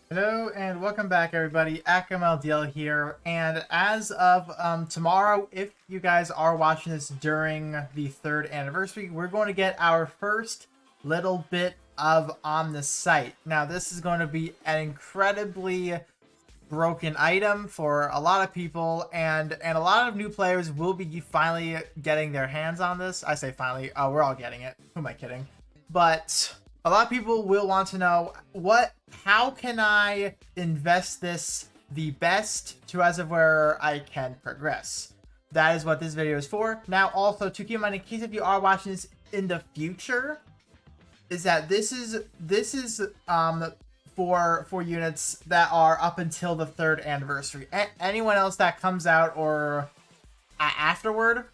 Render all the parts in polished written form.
Hello and welcome back, everybody. AkMLDL here, and as of tomorrow, if you guys are watching this during the 3rd anniversary, we're going to get our first little bit of Omnicite. Now, this is going to be an incredibly broken item for a lot of people, and a lot of new players will be finally getting their hands on this. I say finally, we're all getting it. Who am I kidding? But a lot of people will want to know how can I invest this the best to as of where I can progress. That is what this video is for. Now, also to keep in mind, in case if you are watching this in the future, is that this is for units that are up until the 3rd anniversary. Anyone else that comes out or afterward,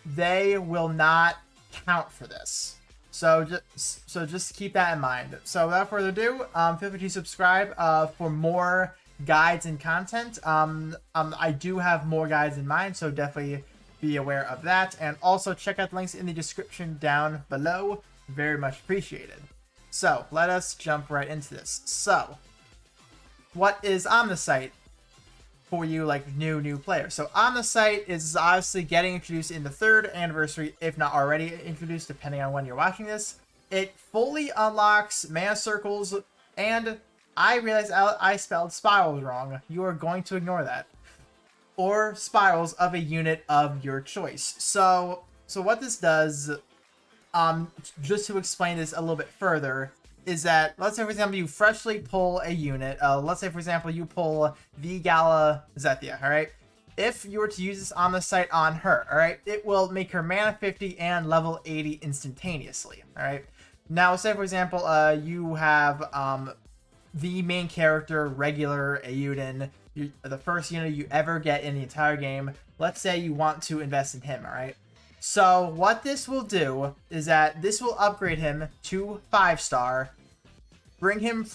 they will not count for this. So just keep that in mind. So without further ado, feel free to subscribe for more guides and content. I do have more guides in mind, so definitely be aware of that. And also check out the links in the description down below. Very much appreciated. So let us jump right into this. So what is Omnicite for you, like new players? So Omnicite is obviously getting introduced in the 3rd anniversary, if not already introduced, depending on when you're watching this. It fully unlocks mana circles, and I realized I spelled spirals wrong. You are going to ignore that. Or spirals of a unit of your choice. So what this does, just to explain this a little bit further, is that, let's say for example you freshly pull a unit, let's say for example you pull the Gala Zethia, alright? If you were to use this Omnicite on her, alright, it will make her mana 50 and level 80 instantaneously, alright? Now say for example you have the main character, regular Euden, the first unit you ever get in the entire game. Let's say you want to invest in him, alright? So what this will do is that this will upgrade him to 5-star, bring him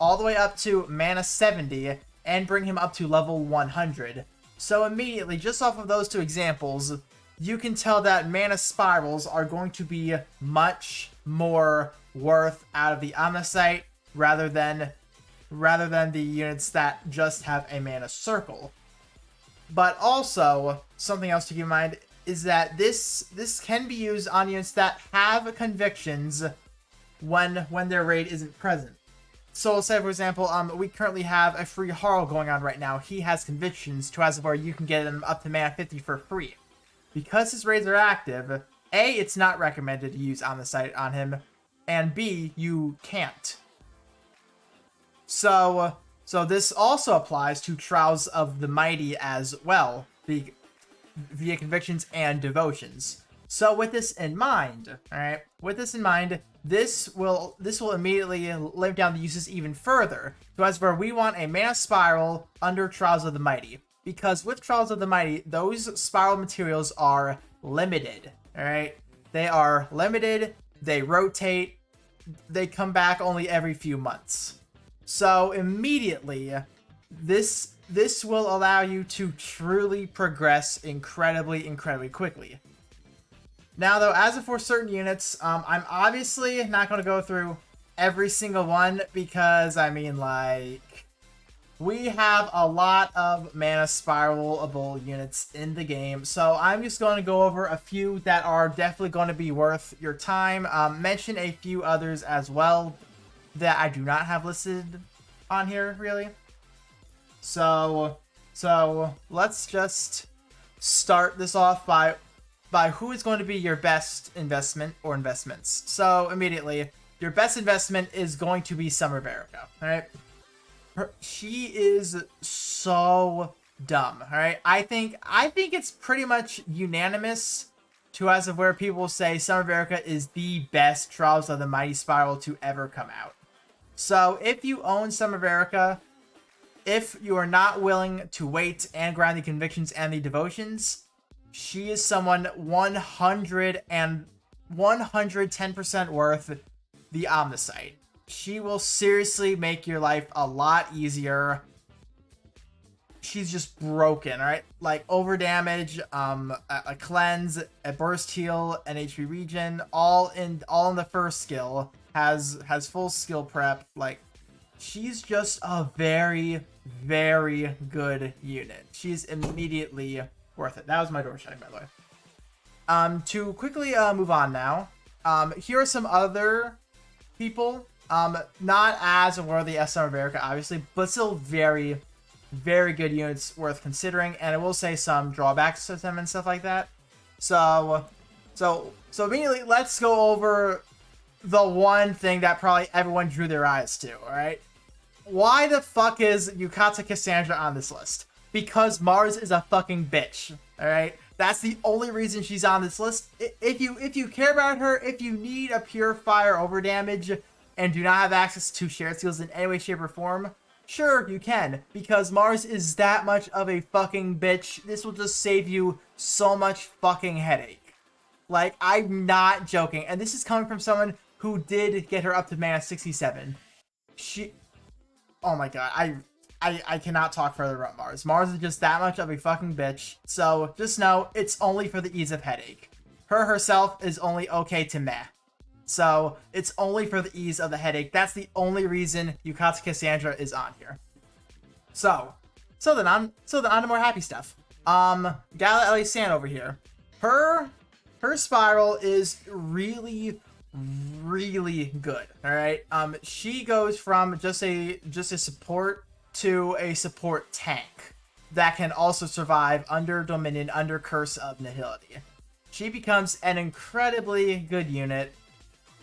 all the way up to mana 70, and bring him up to level 100. So immediately, just off of those two examples, you can tell that mana spirals are going to be much more worth out of the Omnicite rather than the units that just have a mana circle. But also, something else to keep in mind is that this can be used on units that have convictions when their raid isn't present. So say for example, we currently have a free Harl going on right now. He has convictions to as of where you can get him up to mana 50 for free. Because his raids are active, A, it's not recommended to use Omnicite on him, and B, you can't. So this also applies to Trials of the Mighty as well, via convictions and devotions. So with this in mind, alright, this will immediately limit down the uses even further. So as for we want a mana spiral under Trials of the Mighty. Because with Trials of the Mighty, those spiral materials are limited. Alright? They are limited, they rotate, they come back only every few months. So immediately, this will allow you to truly progress incredibly quickly. Now though, as for certain units, I'm obviously not going to go through every single one because, I mean, like, we have a lot of mana spiralable units in the game, so I'm just going to go over a few that are definitely going to be worth your time, mention a few others as well that I do not have listed on here, really. So let's just start this off by who is going to be your best investment or investments. So immediately, your best investment is going to be Summer Verica, alright? She is so dumb, alright? I think it's pretty much unanimous to as of where people say Summer Verica is the best Trials of the Mighty Spiral to ever come out. So if you own Summer Verica, if you are not willing to wait and grind the convictions and the devotions, she is someone 110% worth the Omnicite. She will seriously make your life a lot easier. She's just broken, alright? Like over damage, a cleanse, a burst heal, an HP regen, all in the first skill. Has full skill prep. Like, she's just a very, very good unit. She's immediately worth it. That was my door shutting, by the way. To quickly move on now, here are some other people, not as worthy as some of Erica, obviously, but still very, very good units worth considering. And I will say some drawbacks to them and stuff like that. So immediately, let's go over the one thing that probably everyone drew their eyes to, alright? Why the fuck is Yukata Cassandra on this list? Because Mars is a fucking bitch, alright? That's the only reason she's on this list. If you care about her, if you need a pure fire over damage and do not have access to shared skills in any way, shape, or form, sure, you can. Because Mars is that much of a fucking bitch. This will just save you so much fucking headache. Like, I'm not joking. And this is coming from someone who did get her up to mana 67. Oh my god, I cannot talk further about Mars. Mars is just that much of a fucking bitch. So just know it's only for the ease of headache. Her herself is only okay to meh. So it's only for the ease of the headache. That's the only reason Yukata Cassandra is on here. So then on to more happy stuff. Gala Elisan over here. Her spiral is really, really good. All right. She goes from just a support to a support tank that can also survive under Dominion, under Curse of Nihility. She becomes an incredibly good unit.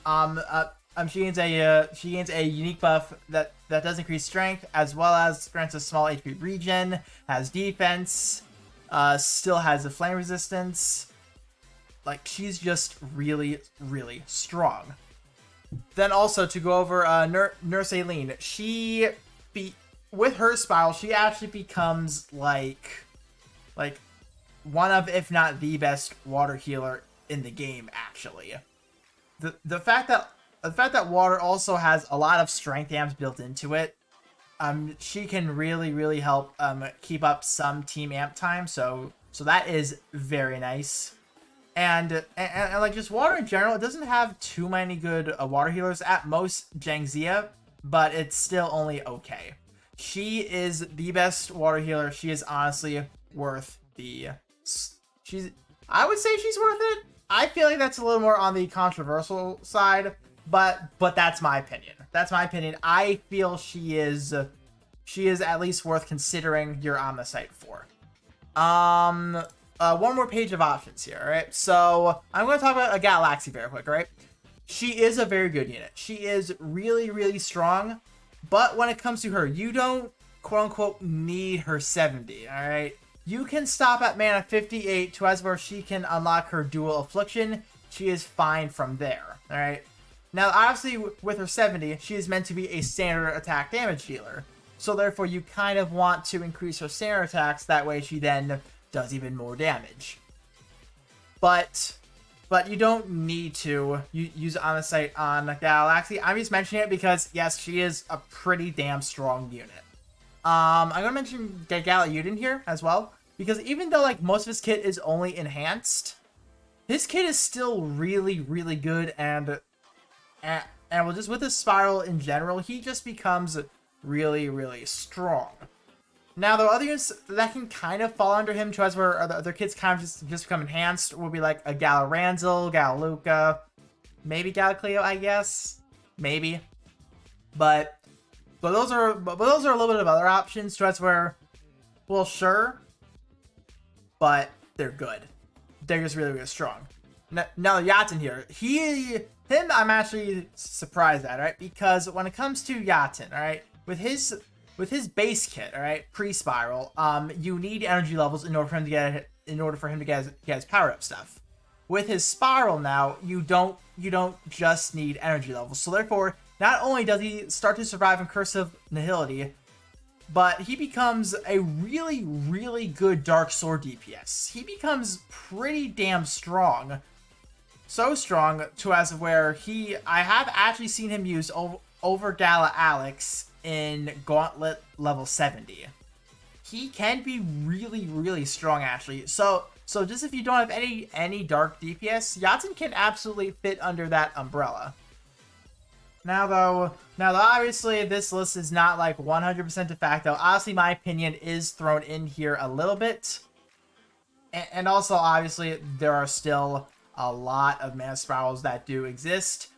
She gains a unique buff that does increase strength, as well as grants a small HP regen, has defense, still has a flame resistance. Like, she's just really, really strong. Then also to go over Nurse Aileen, with her spiral, she actually becomes like one of, if not the best water healer in the game, actually. The fact that water also has a lot of strength amps built into it, she can really, really help keep up some team amp time. So that is very nice. And like, just water in general, it doesn't have too many good water healers. At most, Jangzia, but it's still only okay. She is the best water healer. She is honestly worth I would say she's worth it. I feel like that's a little more on the controversial side, but that's my opinion. That's my opinion. I feel she is at least worth considering you're on the site for. One more page of options here, alright? So I'm going to talk about a Galaxy very quick, alright? She is a very good unit. She is really, really strong, but when it comes to her, you don't, quote-unquote, need her 70, alright? You can stop at mana 58 to as where she can unlock her dual affliction. She is fine from there, alright? Now, obviously, with her 70, she is meant to be a standard attack damage dealer. So therefore, you kind of want to increase her standard attacks, that way she then does even more damage. But you don't need to use it on the site on Galaxy. I'm just mentioning it because, yes, she is a pretty damn strong unit. I'm going to mention Dragalia here as well, because even though, like, most of his kit is only enhanced, his kit is still really, really good, and well, just with his spiral in general, he just becomes really, really strong. Now, the other units that can kind of fall under him, as where other kits kind of just become enhanced, will be like a Gala Ranzel, Gala Luca, maybe Gala Cleo, I guess, maybe. But those are a little bit of other options, as where, well, sure, but they're good. They're just really, really strong. Now Yatin here, him, I'm actually surprised at, right? Because when it comes to Yatin, all right, with his base kit, all right, pre-spiral, you need energy levels in order for him to get his power-up stuff. With his spiral now, you don't just need energy levels. So therefore, not only does he start to survive in Curse of Nihility, but he becomes a really, really good Dark Sword DPS. He becomes pretty damn strong. So strong to as of where I have actually seen him use over Gala Alex in Gauntlet level 70. He can be really, really strong, actually. So just if you don't have any dark DPS, Yatin can absolutely fit under that umbrella. Now though, obviously this list is not like 100% de facto. Honestly, my opinion is thrown in here a little bit. And also, obviously, there are still a lot of mana spirals that do exist.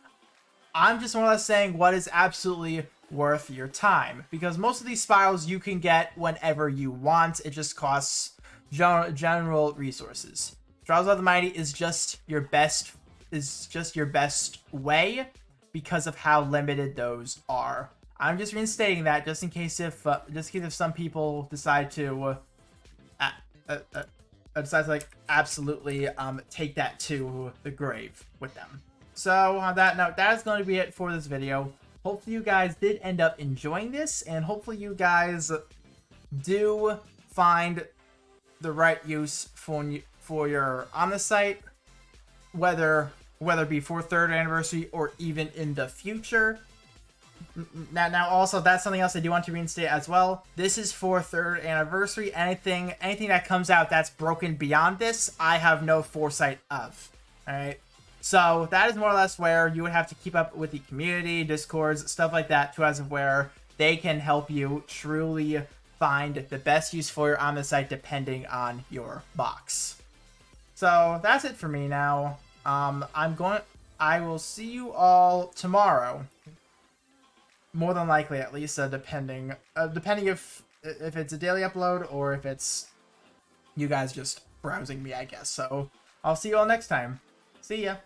I'm just more or less saying what is absolutely worth your time. Because most of these spirals you can get whenever you want. It just costs general resources. Trials of the Mighty is just your best way because of how limited those are. I'm just reinstating that just in case if some people decide to like absolutely take that to the grave with them. So on that note, that is going to be it for this video. Hopefully you guys did end up enjoying this, and hopefully you guys do find the right use for your Omnicite, whether it be for 3rd anniversary or even in the future. Now also, that's something else I do want to reinstate as well. This is for 3rd anniversary. Anything that comes out that's broken beyond this, I have no foresight of. Alright? So that is more or less where you would have to keep up with the community, discords, stuff like that, to as of where they can help you truly find the best use for your Omnicite depending on your box. So that's it for me now. I will see you all tomorrow. More than likely, at least, depending if it's a daily upload or if it's you guys just browsing me, I guess. So I'll see you all next time. See ya.